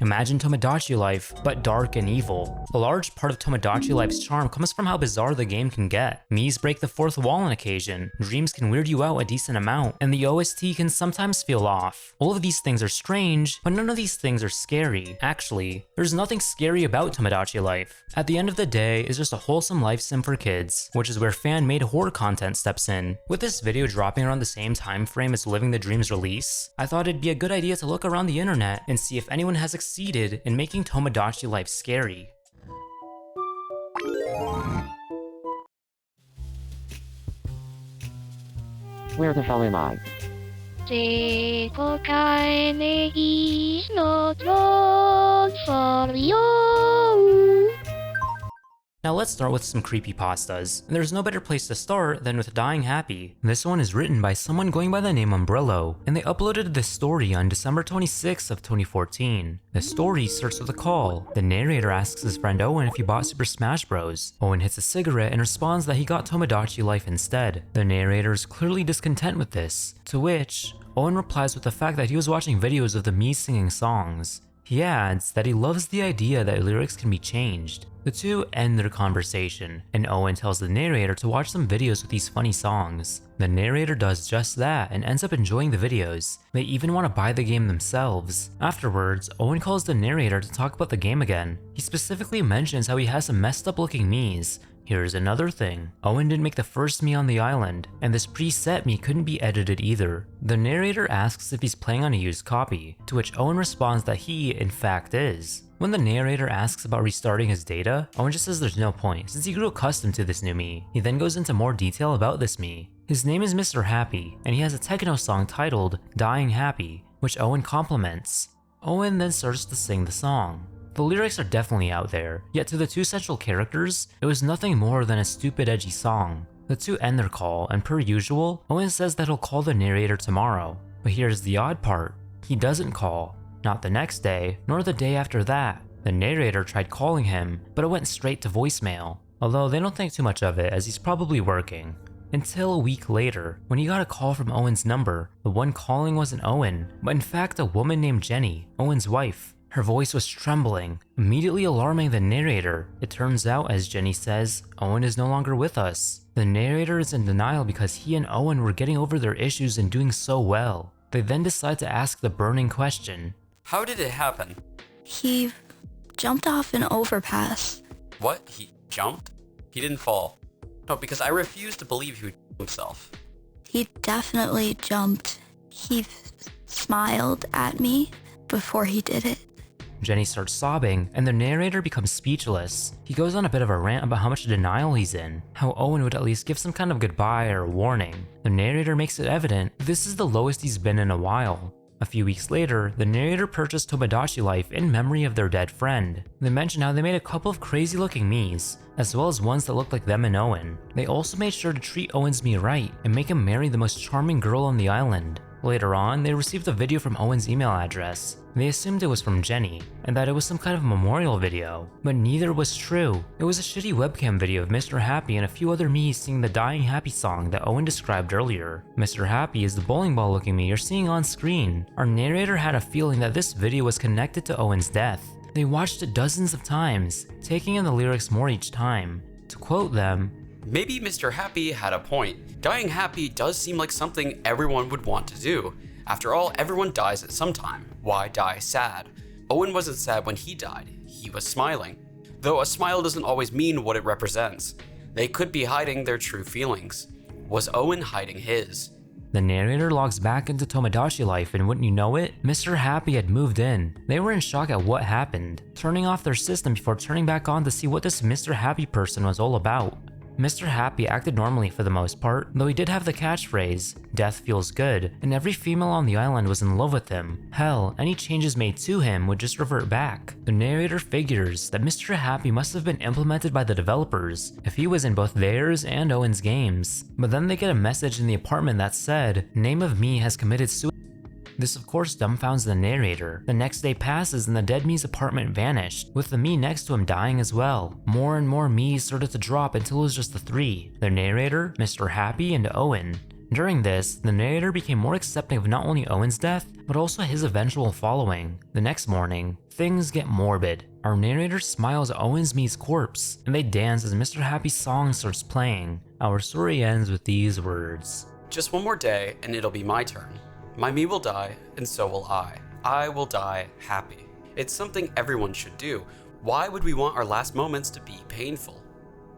Imagine Tomodachi Life, but dark and evil. A large part of Tomodachi Life's charm comes from how bizarre the game can get. Mies break the fourth wall on occasion, dreams can weird you out a decent amount, and the OST can sometimes feel off. All of these things are strange, but none of these things are scary. Actually, there's nothing scary about Tomodachi Life. At the end of the day, it's just a wholesome life sim for kids, which is where fan-made horror content steps in. With this video dropping around the same time frame as Living the Dream's release, I thought it'd be a good idea to look around the internet and see if anyone has succeeded in making Tomodachi Life scary. Where the hell am I? Now let's start with some creepypastas, and there's no better place to start than with Dying Happy. This one is written by someone going by the name Umbrello, and they uploaded this story on December 26th of 2014. The story starts with a call. The narrator asks his friend Owen if he bought Super Smash Bros. Owen hits a cigarette and responds that he got Tomodachi Life instead. The narrator is clearly discontent with this, to which Owen replies with the fact that he was watching videos of the Mies singing songs. He adds that he loves the idea that lyrics can be changed. The two end their conversation, and Owen tells the narrator to watch some videos with these funny songs. The narrator does just that and ends up enjoying the videos. They even want to buy the game themselves. Afterwards, Owen calls the narrator to talk about the game again. He specifically mentions how he has some messed up looking Mies. Here's another thing. Owen didn't make the first Mii on the island, and this preset Mii couldn't be edited either. The narrator asks if he's playing on a used copy, to which Owen responds that he, in fact, is. When the narrator asks about restarting his data, Owen just says there's no point, since he grew accustomed to this new Mii. He then goes into more detail about this Mii. His name is Mr. Happy, and he has a techno song titled Dying Happy, which Owen compliments. Owen then starts to sing the song. The lyrics are definitely out there, yet to the two central characters, it was nothing more than a stupid edgy song. The two end their call, and per usual, Owen says that he'll call the narrator tomorrow. But here's the odd part. He doesn't call. Not the next day, nor the day after that. The narrator tried calling him, but it went straight to voicemail. Although they don't think too much of it as he's probably working. Until a week later, when he got a call from Owen's number. The one calling wasn't Owen, but in fact a woman named Jenny, Owen's wife. Her voice was trembling, immediately alarming the narrator. It turns out, as Jenny says, Owen is no longer with us. The narrator is in denial because he and Owen were getting over their issues and doing so well. They then decide to ask the burning question. How did it happen? He jumped off an overpass. What? He jumped? He didn't fall. No, because I refuse to believe he would himself. He definitely jumped. He smiled at me before he did it. Jenny starts sobbing, and the narrator becomes speechless. He goes on a bit of a rant about how much denial he's in, how Owen would at least give some kind of goodbye or warning. The narrator makes it evident this is the lowest he's been in a while. A few weeks later, the narrator purchased Tomodachi Life in memory of their dead friend. They mention how they made a couple of crazy looking Miis, as well as ones that looked like them and Owen. They also made sure to treat Owen's Mii right and make him marry the most charming girl on the island. Later on, they received a video from Owen's email address. They assumed it was from Jenny, and that it was some kind of memorial video, but neither was true. It was a shitty webcam video of Mr. Happy and a few other Miis singing the Dying Happy song that Owen described earlier. Mr. Happy is the bowling ball looking Mii you're seeing on screen. Our narrator had a feeling that this video was connected to Owen's death. They watched it dozens of times, taking in the lyrics more each time. To quote them, Maybe Mr. Happy had a point. Dying happy does seem like something everyone would want to do. After all, everyone dies at some time. Why die sad? Owen wasn't sad when he died. He was smiling. Though a smile doesn't always mean what it represents. They could be hiding their true feelings. Was Owen hiding his? The narrator logs back into Tomodachi Life, and wouldn't you know it, Mr. Happy had moved in. They were in shock at what happened, turning off their system before turning back on to see what this Mr. Happy person was all about. Mr. Happy acted normally for the most part, though he did have the catchphrase, "Death feels good," and every female on the island was in love with him. Hell, any changes made to him would just revert back. The narrator figures that Mr. Happy must have been implemented by the developers, if he was in both theirs and Owen's games. But then they get a message in the apartment that said, "Name of Mii has committed suicide." This of course dumbfounds the narrator. The next day passes and the dead Mii's apartment vanished, with the Mii next to him dying as well. More and more Miis started to drop until it was just the three. The narrator, Mr. Happy, and Owen. During this, the narrator became more accepting of not only Owen's death, but also his eventual following. The next morning, things get morbid. Our narrator smiles at Owen's Mii's corpse, and they dance as Mr. Happy's song starts playing. Our story ends with these words. Just one more day and it'll be my turn. My Mii will die, and so will I. I will die happy. It's something everyone should do. Why would we want our last moments to be painful?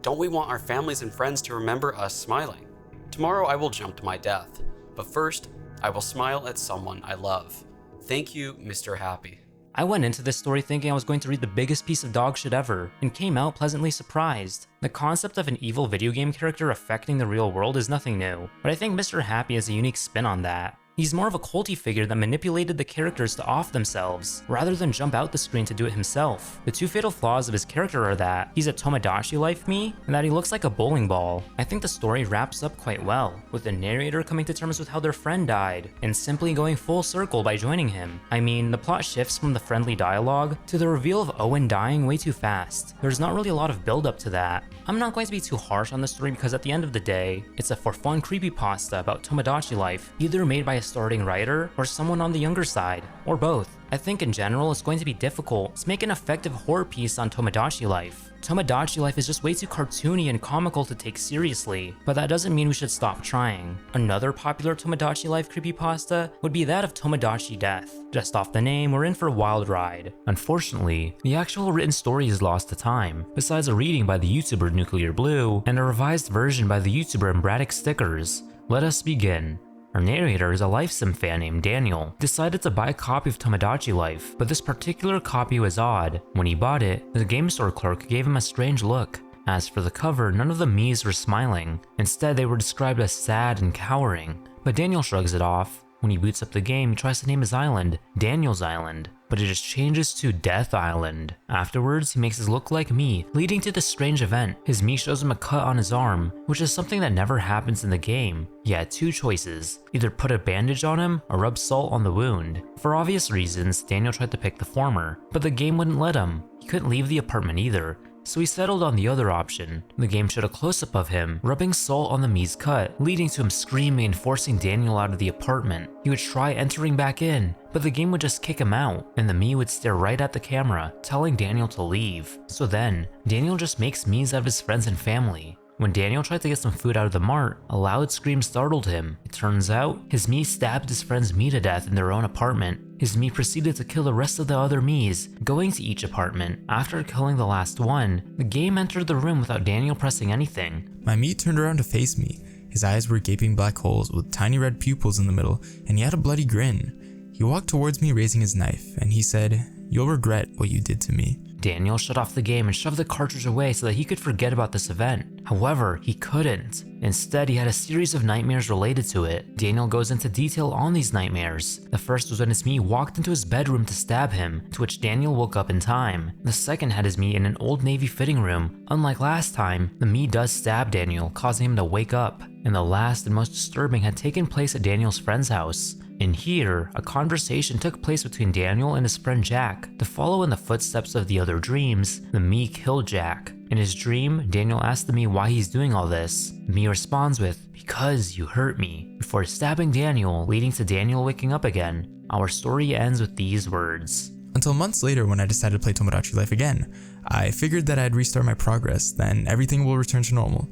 Don't we want our families and friends to remember us smiling? Tomorrow I will jump to my death, but first, I will smile at someone I love. Thank you, Mr. Happy. I went into this story thinking I was going to read the biggest piece of dog shit ever, and came out pleasantly surprised. The concept of an evil video game character affecting the real world is nothing new, but I think Mr. Happy has a unique spin on that. He's more of a culty figure that manipulated the characters to off themselves, rather than jump out the screen to do it himself. The two fatal flaws of his character are that he's a Tomodachi Life Mii, and that he looks like a bowling ball. I think the story wraps up quite well, with the narrator coming to terms with how their friend died, and simply going full circle by joining him. I mean, the plot shifts from the friendly dialogue to the reveal of Owen dying way too fast. There's not really a lot of build up to that. I'm not going to be too harsh on the story because at the end of the day, it's a for fun creepypasta about Tomodachi Life, either made by a starting writer or someone on the younger side, or both. I think in general it's going to be difficult to make an effective horror piece on Tomodachi Life. Tomodachi Life is just way too cartoony and comical to take seriously, but that doesn't mean we should stop trying. Another popular Tomodachi Life creepypasta would be that of Tomodachi Death. Just off the name, we're in for a wild ride. Unfortunately, the actual written story is lost to time, besides a reading by the YouTuber Nuclear Blue and a revised version by the YouTuber UmbraticStickerz. Let us begin. Our narrator is a LifeSim fan named Daniel, decided to buy a copy of Tomodachi Life, but this particular copy was odd. When he bought it, the game store clerk gave him a strange look. As for the cover, none of the Miis were smiling. Instead, they were described as sad and cowering. But Daniel shrugs it off. When he boots up the game, he tries to name his island Daniel's Island, but it just changes to Death Island. Afterwards, he makes his look like Mii, leading to this strange event. His Mii shows him a cut on his arm, which is something that never happens in the game. He had two choices, either put a bandage on him or rub salt on the wound. For obvious reasons, Daniel tried to pick the former, but the game wouldn't let him. He couldn't leave the apartment either, so he settled on the other option. The game showed a close-up of him rubbing salt on the Mii's cut, leading to him screaming and forcing Daniel out of the apartment. He would try entering back in, but the game would just kick him out, and the Mii would stare right at the camera, telling Daniel to leave. So then, Daniel just makes Miis out of his friends and family. When Daniel tried to get some food out of the mart, a loud scream startled him. It turns out, his Mii stabbed his friend's Mii to death in their own apartment. His Mii proceeded to kill the rest of the other Miis, going to each apartment. After killing the last one, the game entered the room without Daniel pressing anything. My Mii turned around to face me. His eyes were gaping black holes with tiny red pupils in the middle, and he had a bloody grin. He walked towards me raising his knife, and he said, "You'll regret what you did to me." Daniel shut off the game and shoved the cartridge away so that he could forget about this event. However, he couldn't. Instead, he had a series of nightmares related to it. Daniel goes into detail on these nightmares. The first was when his Mii walked into his bedroom to stab him, to which Daniel woke up in time. The second had his Mii in an Old Navy fitting room. Unlike last time, the Mii does stab Daniel, causing him to wake up. And the last and most disturbing had taken place at Daniel's friend's house. In here, a conversation took place between Daniel and his friend Jack. To follow in the footsteps of the other dreams, the Mii killed Jack. In his dream, Daniel asks the Mii why he's doing all this. The Mii responds with, "Because you hurt me," before stabbing Daniel, leading to Daniel waking up again. Our story ends with these words. Until months later when I decided to play Tomodachi Life again. I figured that I'd restart my progress, then everything will return to normal.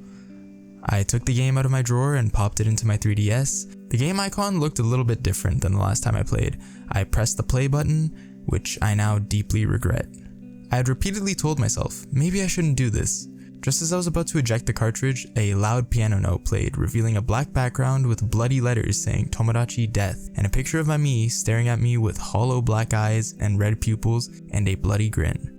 I took the game out of my drawer and popped it into my 3DS. The game icon looked a little bit different than the last time I played. I pressed the play button, which I now deeply regret. I had repeatedly told myself, maybe I shouldn't do this. Just as I was about to eject the cartridge, a loud piano note played, revealing a black background with bloody letters saying Tomodachi Death, and a picture of my Mii staring at me with hollow black eyes and red pupils and a bloody grin.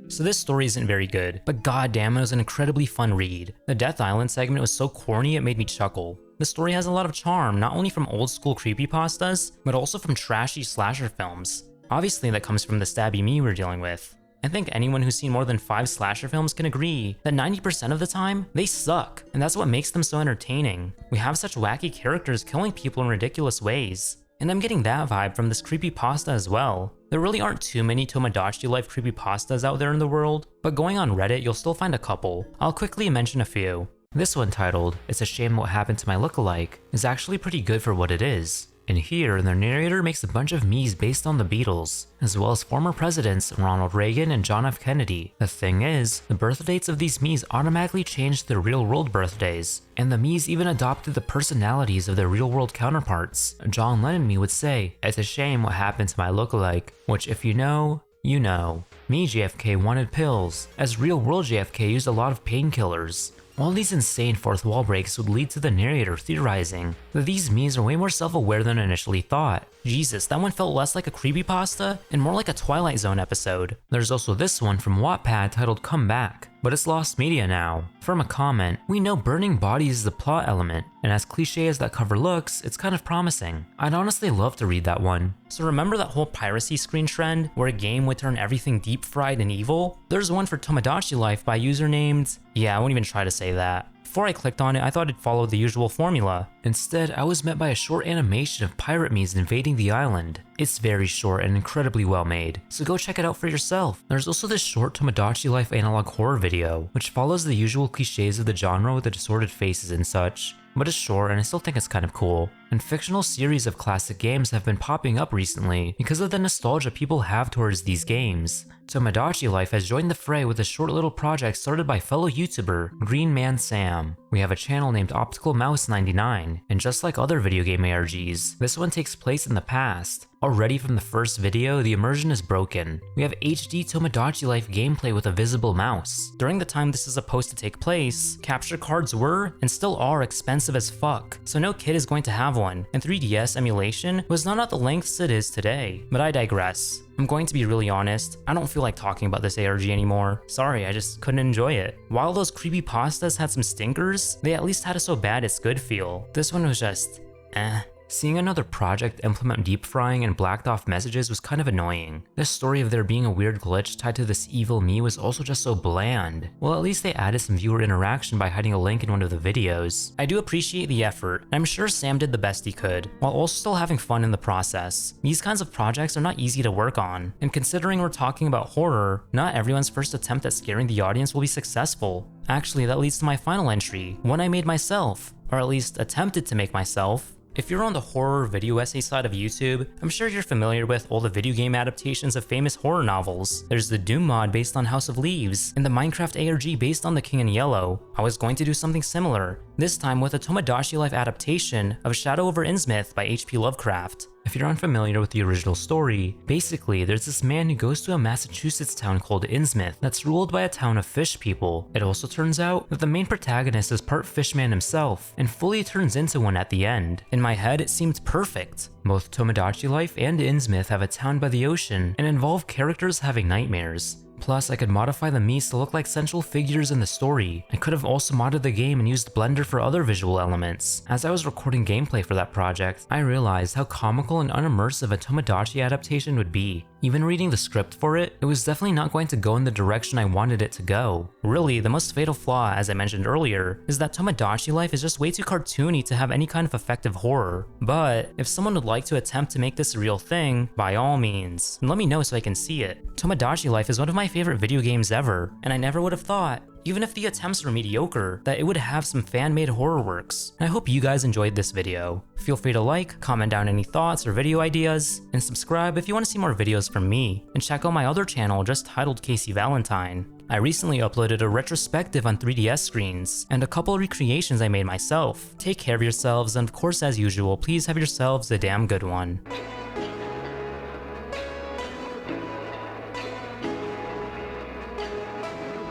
So this story isn't very good, but goddamn it was an incredibly fun read. The Death Island segment was so corny it made me chuckle. The story has a lot of charm, not only from old school creepypastas, but also from trashy slasher films. Obviously that comes from the stabby Mii we're dealing with. I think anyone who's seen more than 5 slasher films can agree that 90% of the time, they suck, and that's what makes them so entertaining. We have such wacky characters killing people in ridiculous ways. And I'm getting that vibe from this creepypasta as well. There really aren't too many Tomodachi Life creepypastas out there in the world, but going on Reddit you'll still find a couple. I'll quickly mention a few. This one, titled "It's a Shame What Happened to My Lookalike," is actually pretty good for what it is. And here, the narrator makes a bunch of memes based on the Beatles, as well as former presidents Ronald Reagan and John F. Kennedy. The thing is, the birth dates of these memes automatically changed their real-world birthdays, and the memes even adopted the personalities of their real-world counterparts. John Lennon me would say, "It's a shame what happened to my lookalike," which if you know, you know. Me JFK wanted pills, as real-world JFK used a lot of painkillers. All these insane fourth wall breaks would lead to the narrator theorizing that these memes are way more self-aware than initially thought. Jesus, that one felt less like a creepypasta and more like a Twilight Zone episode. There's also this one from Wattpad titled "Come Back," but it's lost media now. From a comment, we know burning bodies is the plot element, and as cliche as that cover looks, it's kind of promising. I'd honestly love to read that one. So remember that whole piracy screen trend where a game would turn everything deep fried and evil? There's one for Tomodachi Life by a user named... yeah, I won't even try to say that. Before I clicked on it, I thought it followed the usual formula. Instead, I was met by a short animation of pirate memes invading the island. It's very short and incredibly well made, so go check it out for yourself. There's also this short Tomodachi Life analog horror video, which follows the usual cliches of the genre with the distorted faces and such, but it's short and I still think it's kind of cool. And fictional series of classic games have been popping up recently because of the nostalgia people have towards these games. Tomodachi Life has joined the fray with a short little project started by fellow YouTuber Green Man Sam. We have a channel named Optical Mouse 99, and just like other video game ARGs, this one takes place in the past. Already from the first video, the immersion is broken. We have HD Tomodachi Life gameplay with a visible mouse. During the time this is supposed to take place, capture cards were, and still are, expensive as fuck, so no kid is going to have one, and 3DS emulation was not at the lengths it is today. But I digress. I'm going to be really honest, I don't feel like talking about this ARG anymore. Sorry, I just couldn't enjoy it. While those creepypastas had some stinkers, they at least had a so bad it's good feel. This one was just, eh. Seeing another project implement deep frying and blacked off messages was kind of annoying. The story of there being a weird glitch tied to this evil me was also just so bland. Well, at least they added some viewer interaction by hiding a link in one of the videos. I do appreciate the effort, and I'm sure Sam did the best he could, while also still having fun in the process. These kinds of projects are not easy to work on, and considering we're talking about horror, not everyone's first attempt at scaring the audience will be successful. Actually, that leads to my final entry, one I made myself, or at least attempted to make myself. If you're on the horror video essay side of YouTube, I'm sure you're familiar with all the video game adaptations of famous horror novels. There's the Doom mod based on House of Leaves, and the Minecraft ARG based on The King in Yellow. I was going to do something similar, this time with a Tomodachi Life adaptation of Shadow over Innsmouth by H.P. Lovecraft. If you're unfamiliar with the original story, basically there's this man who goes to a Massachusetts town called Innsmouth that's ruled by a town of fish people. It also turns out that the main protagonist is part fishman himself, and fully turns into one at the end. In my head, it seemed perfect. Both Tomodachi Life and Innsmouth have a town by the ocean and involve characters having nightmares. Plus, I could modify the Mies to look like central figures in the story. I could have also modded the game and used Blender for other visual elements. As I was recording gameplay for that project, I realized how comical and unimmersive a Tomodachi adaptation would be. Even reading the script for it, it was definitely not going to go in the direction I wanted it to go. Really, the most fatal flaw, as I mentioned earlier, is that Tomodachi Life is just way too cartoony to have any kind of effective horror. But if someone would like to attempt to make this a real thing, by all means, let me know so I can see it. Tomodachi Life is one of my favorite video games ever, and I never would have thought, even if the attempts were mediocre, that it would have some fan-made horror works. I hope you guys enjoyed this video. Feel free to like, comment down any thoughts or video ideas, and subscribe if you want to see more videos from me, and check out my other channel just titled Casey Valentine. I recently uploaded a retrospective on 3DS screens, and a couple recreations I made myself. Take care of yourselves, and of course as usual, please have yourselves a damn good one.